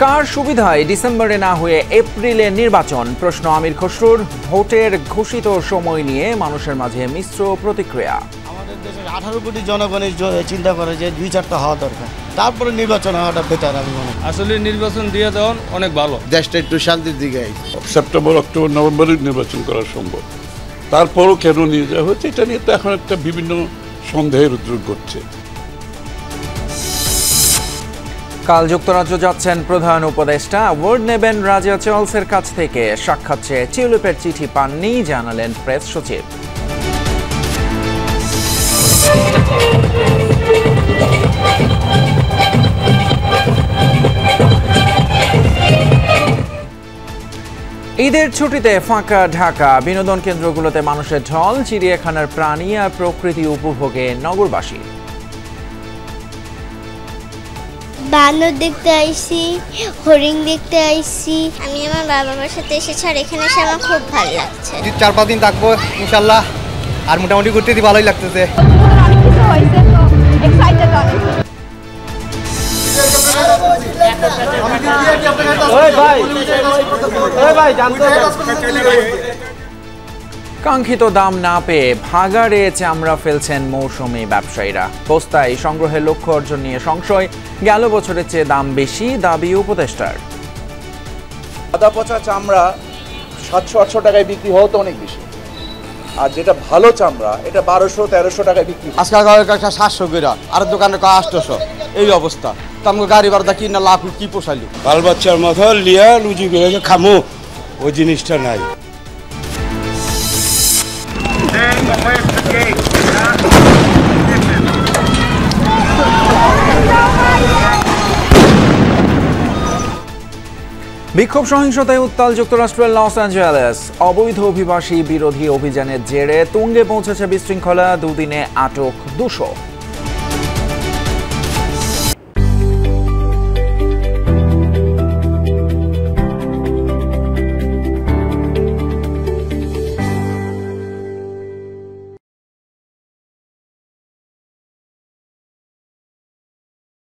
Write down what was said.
কার সুবিধায় ডিসেম্বরে না হয়ে এপ্রিলে নির্বাচন? প্রশ্ন আমির খসরুর। ভোটের ঘোষিত সময় নিয়ে মানুষের মাঝে মিশ্র প্রতিক্রিয়া। আমাদের দেশের 18 কোটি জনগণের চিন্তা করে যে 2-4টা হওয়া দরকার, তারপরে নির্বাচন হওয়াটা বেটার। আমি মনে করি আসলে নির্বাচন দিয়ে দেওয়া অনেক ভালো। দেশটা একটু শান্তির দিকে সেপ্টেম্বর, অক্টোবর, নভেম্বরে নির্বাচন করা সম্ভব। তারপরও কেন নিয়ে যাওয়া হচ্ছে এটা নিয়ে তো এখন একটা বিভিন্ন সন্দেহের উদ্রেক ঘটছে। কাল যুক্তরাজ্য যাচ্ছেন প্রধান উপদেষ্টা। অ্যাওয়ার্ড নেবেন রাজিয়া চার্লসের কাছ থেকে। সাক্ষাৎ চেয়ে টিউলিপের চিঠি পাননি, জানালেন প্রেস সচিব। ঈদের ছুটিতে ফাঁকা ঢাকা। বিনোদন কেন্দ্রগুলোতে মানুষের ঢল। চিড়িয়াখানার প্রাণী আর প্রকৃতি উপভোগে নগরবাসী। বানর দেখতে আইছি, হরিণ দেখতে আইছি। আমি আমার বাবার সাথে এসেছি আর এখানে এসে আমার খুব ভালো লাগছে। 4-5 দিন থাকবো ইনশাল্লাহ, আর মোটামুটি ঘুরতে ভালোই লাগতেছে। কাঙ্ক্ষিত দাম না পেয়ে ভাগাড়ে চামড়া ফেলছেন মৌসুমী ব্যবসায়ীরা। বস্তায় সংগ্রহের লক্ষ্য অর্জন নিয়ে সংশয়। গেল বছরের চেয়ে দাম বেশি, দাবি উপদেষ্টার। সাদা পচা চামড়া 700-800 টাকায় বিক্রি হতো অনেক বেশি, আর যেটা ভালো চামড়া এটা 1200-1300 টাকায় বিক্রি। আজকাল 700 করে, আর দোকানে 800, এই অবস্থা। তো আমাকে গাড়ি ভাড়া কিনা লাভ কি পোষাইল? বাল বাচ্চার মতো লিয়া লুজি করে খামো, ওই জিনিসটা নাই। বিক্ষোভ সহিংসতায় উত্তাল যুক্তরাষ্ট্রের লস অ্যাঞ্জেলেস। অবৈধ অভিবাসী বিরোধী অভিযানের জেরে তুঙ্গে পৌঁছেছে বিশৃঙ্খলা। দুদিনে আটক 200।